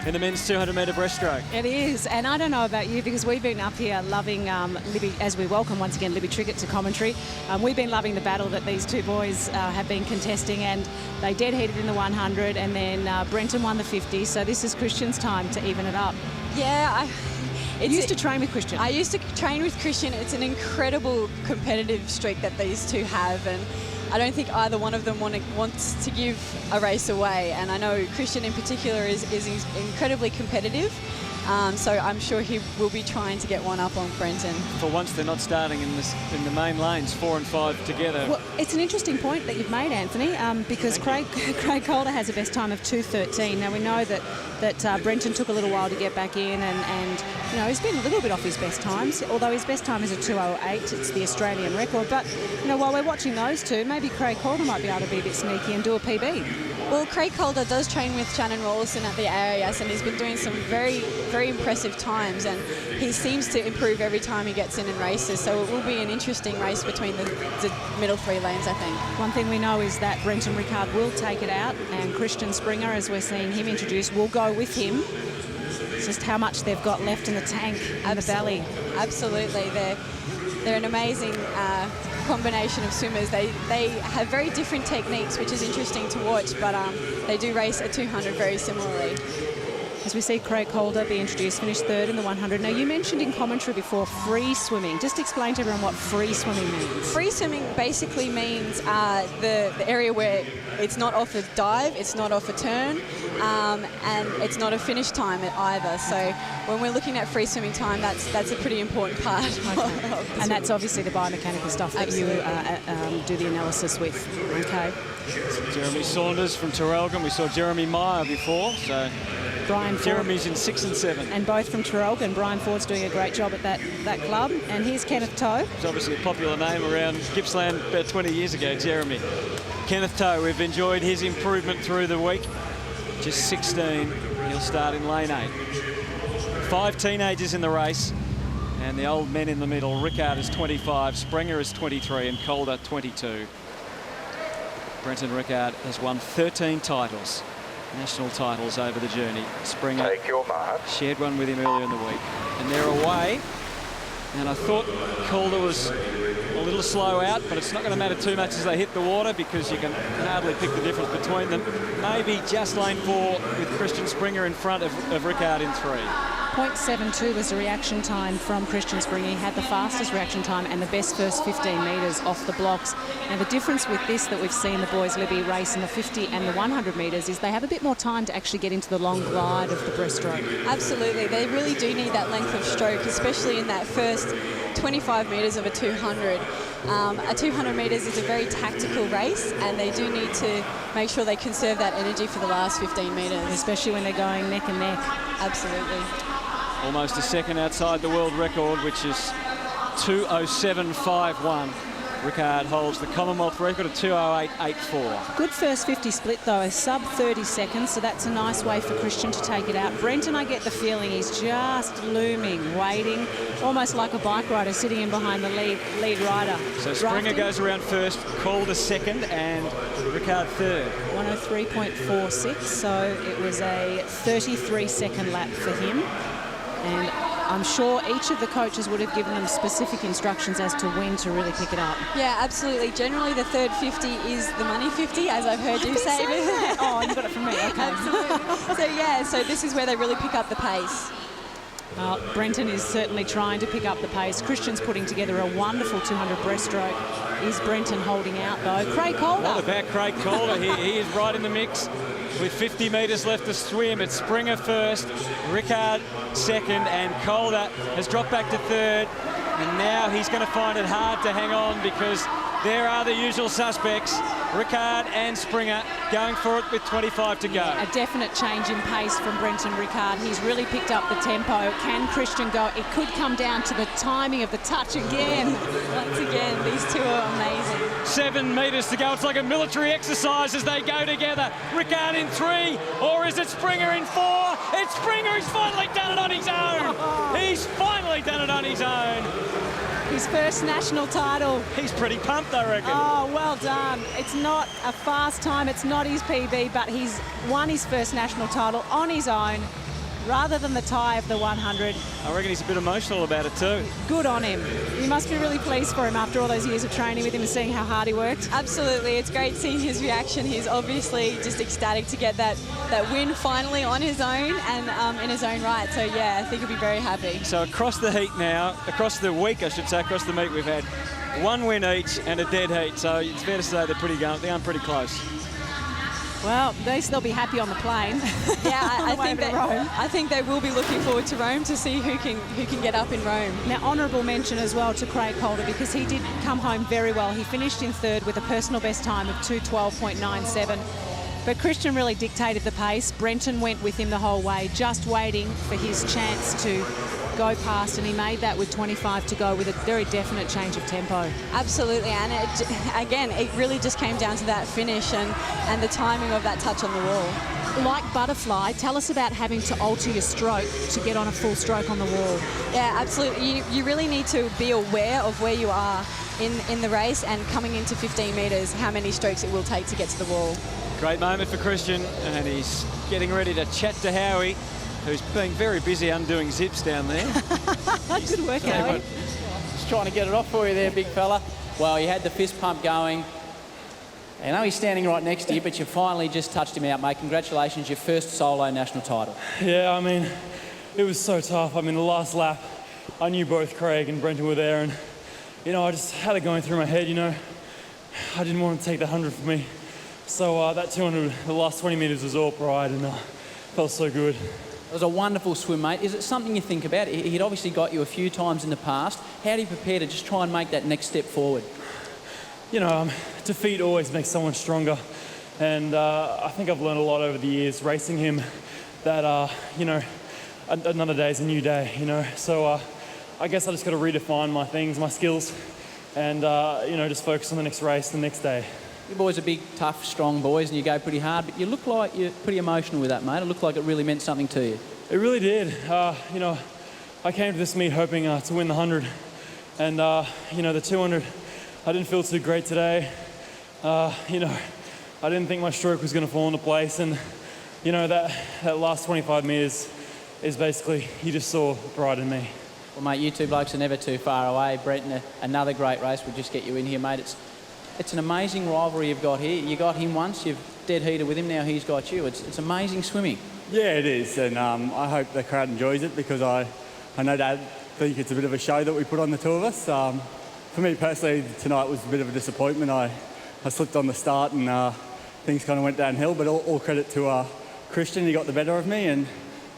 in the men's 200-metre breaststroke. It is, and I don't know about you because we've been up here loving Libby, as we welcome once again Libby Trickett to commentary. We've been loving the battle that these two boys have been contesting, and they dead-heated in the 100, and then Brenton won the 50, so this is Christian's time to even it up. Yeah, You used to train with Christian. I used to train with Christian. It's an incredible competitive streak that these two have, and I don't think either one of them wants to give a race away. And I know Christian in particular is incredibly competitive, so I'm sure he will be trying to get one up on Brenton. For once, they're not starting in the main lanes, 4 and 5 together. Well, it's an interesting point that you've made, Anthony, because Craig Calder has a best time of 2:13. Now, we know that Brenton took a little while to get back in, and you know, he's been a little bit off his best times, although his best time is a 2:08. It's the Australian record. But, you know, while we're watching those two, maybe Craig Calder might be able to be a bit sneaky and do a PB. Well, Craig Calder does train with Shannon Rawlinson at the AIS, and he's been doing some very, very impressive times, and he seems to improve every time he gets in and races, so it will be an interesting race between the middle three lanes, I think. One thing we know is that Brenton Rickard will take it out, and Christian Sprenger, as we're seeing him introduced, will go with him. It's just how much they've got left in the tank, in the belly. Absolutely. They're an amazing combination of swimmers. They have very different techniques, which is interesting to watch, but they do race at 200 very similarly. As we see Craig Calder be introduced, finished third in the 100. Now, you mentioned in commentary before free swimming. Just explain to everyone what free swimming means. Free swimming basically means the area where it's not off a dive, it's not off a turn, and it's not a finish time either. So when we're looking at free swimming time, that's a pretty important part. Okay. And that's obviously the biomechanical stuff that you do the analysis with. Okay. Jeremy Saunders from Traralgon. We saw Jeremy Meyer before, so Brian Ford. Jeremy's in 6 and 7. And both from Traralgon. Brian Ford's doing a great job at that club. And here's Kenneth Toe. It's obviously a popular name around Gippsland about 20 years ago, Jeremy. Kenneth Toe, we've enjoyed his improvement through the week. Just 16, he'll start in lane 8. 5 teenagers in the race, and the old men in the middle. Rickard is 25, Sprenger is 23, and Calder 22. Brenton Rickard has won 13 titles, national titles over the journey. Sprenger Take your mark. Shared one with him earlier in the week. And they're away. And I thought Calder was a little slow out, but it's not going to matter too much as they hit the water because you can hardly pick the difference between them. Maybe just lane 4 with Christian Sprenger in front of Rickard in 3. 0.72 was the reaction time from Christian Sprenger. He had the fastest reaction time and the best first 15 metres off the blocks. Now, the difference with this that we've seen the boys Libby race in the 50 and the 100 metres is they have a bit more time to actually get into the long glide of the breaststroke. Absolutely. They really do need that length of stroke, especially in that first 25 metres of a 200. A 200 metres is a very tactical race, and they do need to make sure they conserve that energy for the last 15 metres. Especially when they're going neck and neck. Absolutely. Almost a second outside the world record, which is 2:07.51. Rickard holds the Commonwealth record of 2:08.84. Good first 50 split, though, a sub 30 seconds, so that's a nice way for Christian to take it out. Brenton, I get the feeling he's just looming, waiting, almost like a bike rider sitting in behind the lead rider. So Sprenger goes around first, Calder second, and Rickard third. 103.46, so it was a 33-second lap for him. And I'm sure each of the coaches would have given them specific instructions as to when to really pick it up. Yeah, absolutely. Generally, the third 50 is the money 50, as I've heard you say. Oh, you got it from me. Okay. Absolutely. So this is where they really pick up the pace. Well, Brenton is certainly trying to pick up the pace. Christian's putting together a wonderful 200 breaststroke. Is Brenton holding out, though? Craig Calder. What about Craig Calder? he is right in the mix. With 50 metres left to swim, it's Sprenger first, Rickard second, and Calder has dropped back to third. And now he's going to find it hard to hang on because there are the usual suspects, Rickard and Sprenger, going for it with 25 to go. A definite change in pace from Brenton Rickard. He's really picked up the tempo. Can Christian go? It could come down to the timing of the touch again. Once again, these two are amazing. 7 metres to go. It's like a military exercise as they go together. Rickard in 3, or is it Sprenger in 4? It's Sprenger. He's finally done it on his own. He's finally done it on his own. His first national title. He's pretty pumped, I reckon. Oh, well done. It's not a fast time, it's not his PB, but he's won his first national title on his own. rather than the tie of the 100. I reckon he's a bit emotional about it too. Good on him. You must be really pleased for him after all those years of training with him and seeing how hard he worked. Absolutely. It's great seeing his reaction. He's obviously just ecstatic to get that win finally on his own and in his own right. So, yeah, I think he'll be very happy. So across the heat now, across the week, I should say, across the meet, we've had one win each and a dead heat. So it's fair to say they're going pretty close. Well, at least they'll be happy on the plane. Yeah, I think they will be looking forward to Rome to see who can get up in Rome. Now, honourable mention as well to Craig Calder, because he did come home very well. He finished in third with a personal best time of 2:12.97. But Christian really dictated the pace. Brenton went with him the whole way, just waiting for his chance to go past, and he made that with 25 to go with a very definite change of tempo. Absolutely, and it really just came down to that finish and the timing of that touch on the wall. Like butterfly, tell us about having to alter your stroke to get on a full stroke on the wall. Yeah, absolutely. You really need to be aware of where you are in the race and coming into 15 metres, how many strokes it will take to get to the wall. Great moment for Christian, and he's getting ready to chat to Howie, who's been very busy undoing zips down there. Good work, Howie. Just trying to get it off for you there, big fella. Well, you had the fist pump going. I know he's standing right next to you, but you finally just touched him out, mate. Congratulations, your first solo national title. Yeah, I mean, it was so tough. I mean, the last lap, I knew both Craig and Brenton were there, and, you know, I just had it going through my head, you know. I didn't want to take the 100 for me. So that 200, the last 20 metres was all pride, and felt so good. It was a wonderful swim, mate. Is it something you think about? He'd obviously got you a few times in the past. How do you prepare to just try and make that next step forward? You know, defeat always makes someone stronger. And I think I've learned a lot over the years racing him that, you know, another day is a new day, you know. So I guess I just got to redefine my things, my skills, and, you know, just focus on the next race, the next day. You boys are big, tough, strong boys, and you go pretty hard, but you look like you're pretty emotional with that, mate. It looked like it really meant something to you. It really did. You know, I came to this meet hoping to win the 100, and, you know, the 200, I didn't feel too great today. You know, I didn't think my stroke was going to fall into place, and, you know, that last 25 metres is basically, you just saw pride in me. Well, mate, you two blokes are never too far away. Brenton, another great race. We'll just get you in here, mate. It's an amazing rivalry you've got here. You got him once, you've dead heated with him, now he's got you. It's amazing swimming. Yeah, it is, and I hope the crowd enjoys it, because I know Dad think it's a bit of a show that we put on, the two of us. For me personally, tonight was a bit of a disappointment. I slipped on the start and things kind of went downhill, but all credit to Christian. He got the better of me, and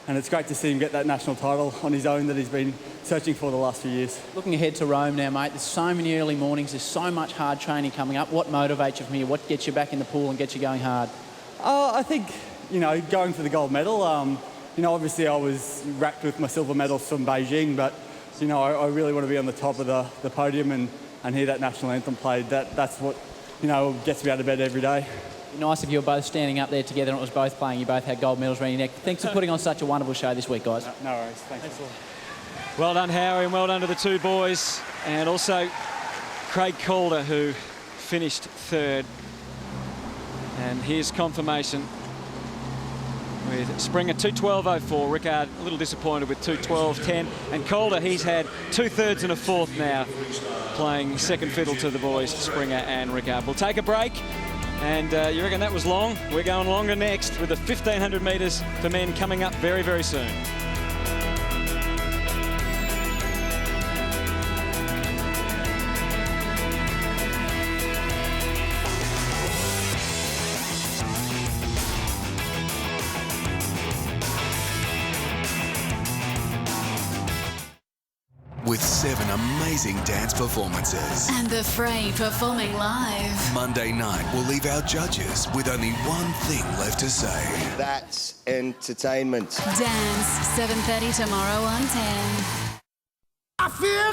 it's great to see him get that national title on his own that he's been searching for the last few years. Looking ahead to Rome now, mate, there's so many early mornings, there's so much hard training coming up. What motivates you from here? What gets you back in the pool and gets you going hard? I think, you know, going for the gold medal, you know, obviously I was wrapped with my silver medals from Beijing, but, you know, I really want to be on the top of the podium and hear that national anthem played. That's what, you know, gets me out of bed every day. Nice if you were both standing up there together and it was both playing. You both had gold medals around your neck. Thanks for putting on such a wonderful show this week, guys. No worries. Thanks a lot. Well done, Howie, and well done to the two boys. And also Craig Calder, who finished third. And here's confirmation with Sprenger 2:12.04. Rickard a little disappointed with 2:12.10. And Calder, he's had 2/3 and a fourth now, playing second fiddle to the boys, Sprenger and Rickard. We'll take a break. And you reckon that was long? We're going longer next with the 1,500 metres for men coming up very, very soon. With 7 amazing dance performances. And the Fray performing live. Monday night will leave our judges with only one thing left to say. That's entertainment. Dance, 7:30 tomorrow on 10. I feel